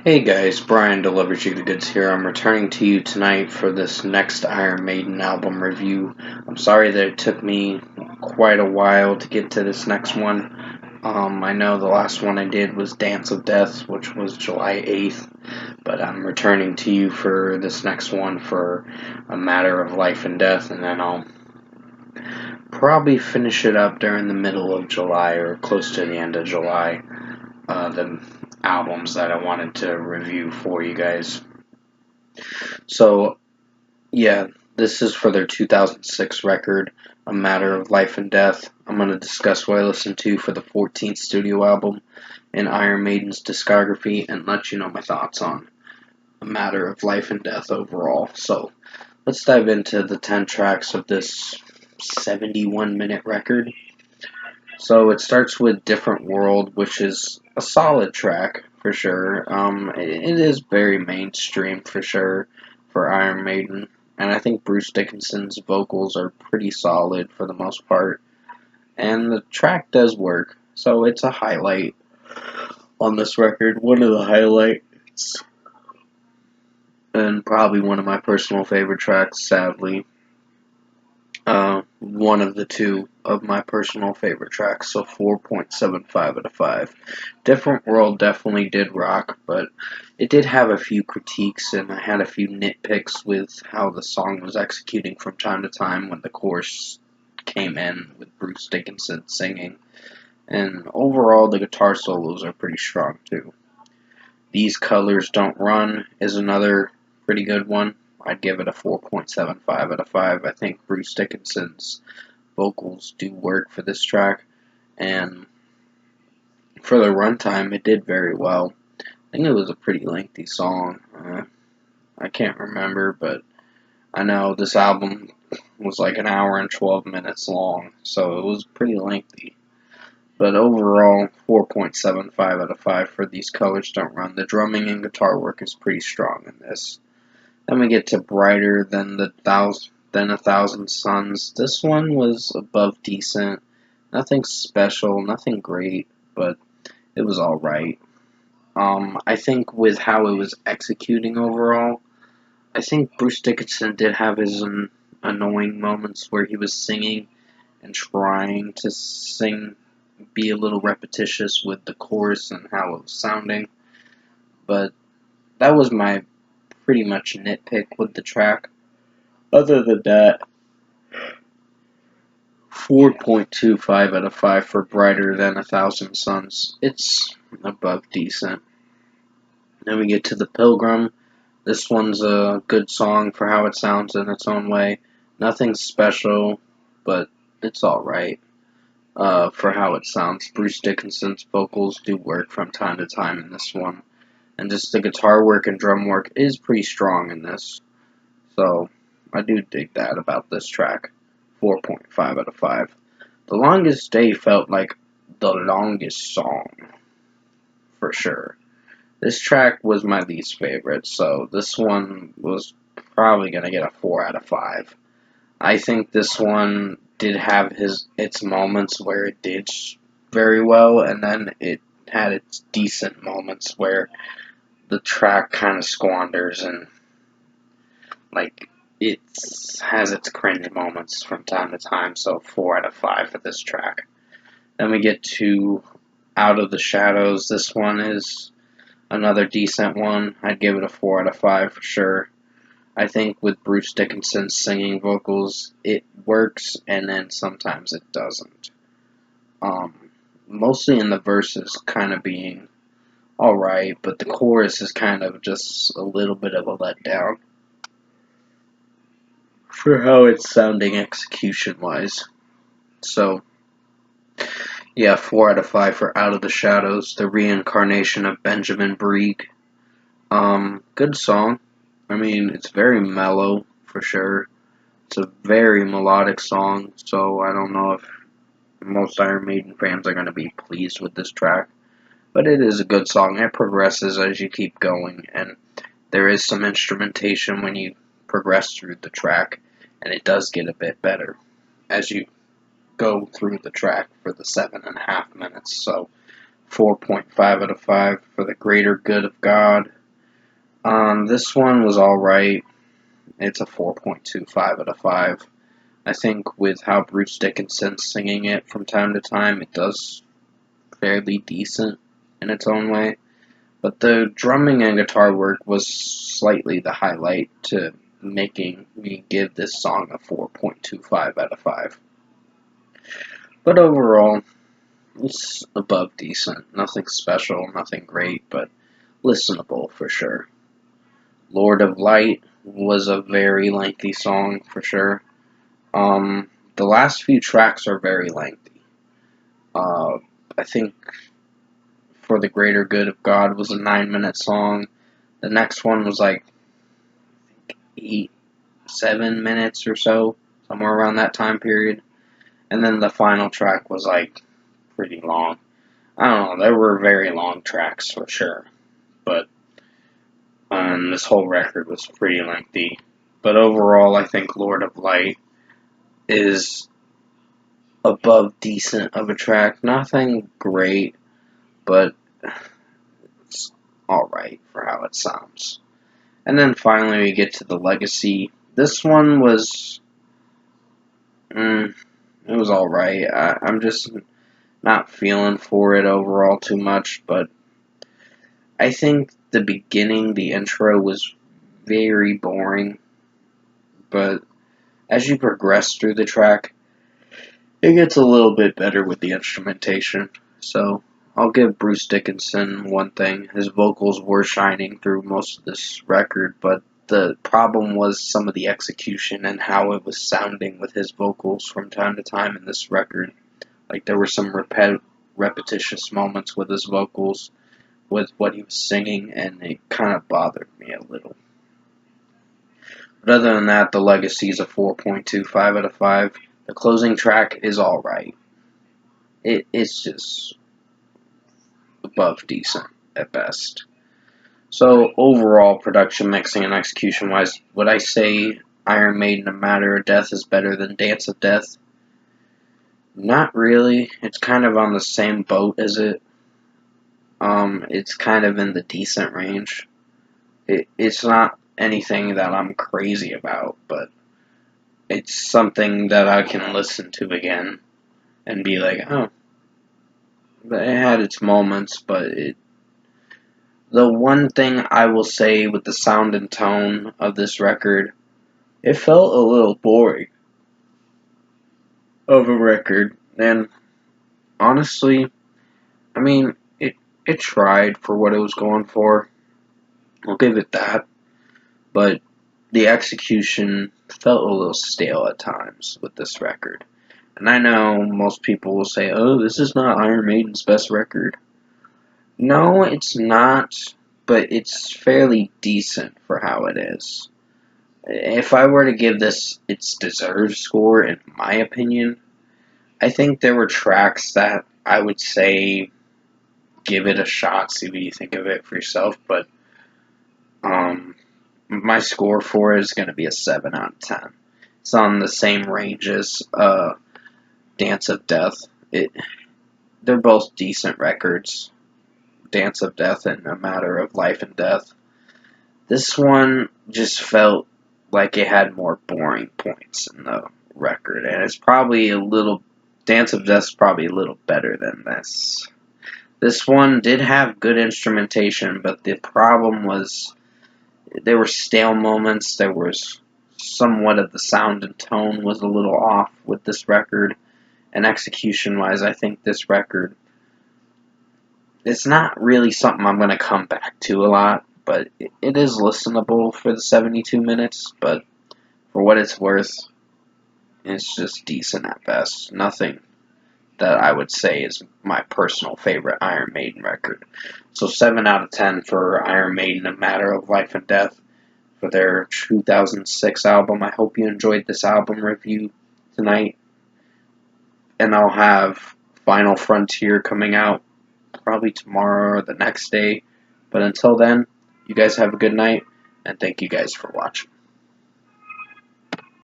Hey guys, Brian delivers you the goods here. I'm returning to you tonight for this next Iron Maiden album review. I'm sorry that it took me quite a while to get to this next one. I know the last one I did was Dance of Death, which was July 8th, but I'm returning to you for this next one for A Matter of Life and Death, and then I'll probably finish it up during the middle of July or close to the end of July. The albums that I wanted to review for you guys. So, yeah, this is for their 2006 record, A Matter of Life and Death. I'm going to discuss what I listened to for the 14th studio album in Iron Maiden's discography and let you know my thoughts on A Matter of Life and Death overall. So, let's dive into the 10 tracks of this 71-minute record. So it starts with Different World, which is a solid track for sure. It is very mainstream for sure for Iron Maiden, and I think Bruce Dickinson's vocals are pretty solid for the most part, and the track does work. So it's a highlight on this record, one of the highlights, and probably one of my personal favorite tracks, sadly. One of the two of my personal favorite tracks, so 4.75 out of 5. Different World definitely did rock, but it did have a few critiques, and I had a few nitpicks with how the song was executing from time to time when the chorus came in with Bruce Dickinson singing. And overall, the guitar solos are pretty strong too. These Colors Don't Run is another pretty good one. I'd give it a 4.75 out of 5. I think Bruce Dickinson's vocals do work for this track, and for the runtime, it did very well. I think it was a pretty lengthy song. I can't remember, but I know this album was like an hour and 12 minutes long, so it was pretty lengthy. But overall, 4.75 out of 5 for These Colors Don't Run. The drumming and guitar work is pretty strong in this. Then we get to Brighter Than a Thousand Suns. This one was above decent. Nothing special, nothing great, but it was alright. I think with how it was executing overall, I think Bruce Dickinson did have his annoying moments where he was singing and trying to sing, be a little repetitious with the chorus and how it was sounding, but that was my pretty much nitpick with the track. Other than that, 4.25 out of 5 for Brighter Than a Thousand Suns. It's above decent. Then we get to The Pilgrim. This one's a good song for how it sounds in its own way. Nothing special, but it's alright for how it sounds. Bruce Dickinson's vocals do work from time to time in this one. And just the guitar work and drum work is pretty strong in this. So, I do dig that about this track. 4.5 out of 5. The Longest Day felt like the longest song, for sure. This track was my least favorite, so this one was probably going to get a 4 out of 5. I think this one did have its moments where it did very well, and then it had its decent moments where the track kind of squanders and, like, it has its cringe moments from time to time, so 4 out of 5 for this track. Then we get to Out of the Shadows. This one is another decent one. I'd give it a 4 out of 5 for sure. I think with Bruce Dickinson's singing vocals, it works, and then sometimes it doesn't. Mostly in the verses kind of being alright, but the chorus is kind of just a little bit of a letdown for how it's sounding execution-wise. So, yeah, 4 out of 5 for Out of the Shadows, the reincarnation of Benjamin Brieg. Good song. I mean, it's very mellow, for sure. It's a very melodic song, so I don't know if most Iron Maiden fans are going to be pleased with this track. But it is a good song. It progresses as you keep going, and there is some instrumentation when you progress through the track, and it does get a bit better as you go through the track for the 7.5 minutes. So 4.5 out of 5 for The Greater Good of God. This one was alright. It's a 4.25 out of 5. I think with how Bruce Dickinson's singing it from time to time, it does fairly decent in its own way. But the drumming and guitar work was slightly the highlight to making me give this song a 4.25 out of 5. But overall, it's above decent. Nothing special, nothing great, but listenable for sure. Lord of Light was a very lengthy song for sure. The last few tracks are very lengthy. I think For the Greater Good of God was a 9-minute song. The next one was like 7 minutes or so, somewhere around that time period. And then the final track was like pretty long. I don't know, there were very long tracks for sure. But this whole record was pretty lengthy. But overall, I think Lord of Light is above decent of a track. Nothing great, but it's alright for how it sounds. And then finally we get to the Legacy. This one was, it was alright. I'm just not feeling for it overall too much, but I think the beginning, the intro, was very boring. But as you progress through the track, it gets a little bit better with the instrumentation. So I'll give Bruce Dickinson one thing. His vocals were shining through most of this record, but the problem was some of the execution and how it was sounding with his vocals from time to time in this record. Like there were some repetitious moments with his vocals, with what he was singing, and it kind of bothered me a little. But other than that, the Legacy is a 4.25 out of 5. The closing track is alright. It's just above decent at best. So overall, production, mixing, and execution wise, would I say Iron Maiden, A Matter of Death is better than Dance of Death? Not really. It's kind of on the same boat as it. It's kind of in the decent range. It's not anything that I'm crazy about, but it's something that I can listen to again and be like, oh, it had its moments, but the one thing I will say with the sound and tone of this record, it felt a little boring of a record. And honestly, I mean, it tried for what it was going for. I'll give it that. But the execution felt a little stale at times with this record. And I know most people will say, oh, this is not Iron Maiden's best record. No, it's not, but it's fairly decent for how it is. If I were to give this its deserved score, in my opinion, I think there were tracks that I would say give it a shot, see what you think of it for yourself, but my score for it is going to be a 7 out of 10. It's on the same range as Dance of Death. They're both decent records, Dance of Death and A Matter of Life and Death. This one just felt like it had more boring points in the record, and it's probably a little, Dance of Death's probably a little better than this. This one did have good instrumentation, but the problem was there were stale moments. There was somewhat of the sound and tone was a little off with this record. And execution-wise, I think this record, it's not really something I'm going to come back to a lot, but it is listenable for the 72 minutes, but for what it's worth, it's just decent at best. Nothing that I would say is my personal favorite Iron Maiden record. So 7 out of 10 for Iron Maiden, A Matter of Life and Death, for their 2006 album. I hope you enjoyed this album review tonight. And I'll have Final Frontier coming out probably tomorrow or the next day. But until then, you guys have a good night, and thank you guys for watching.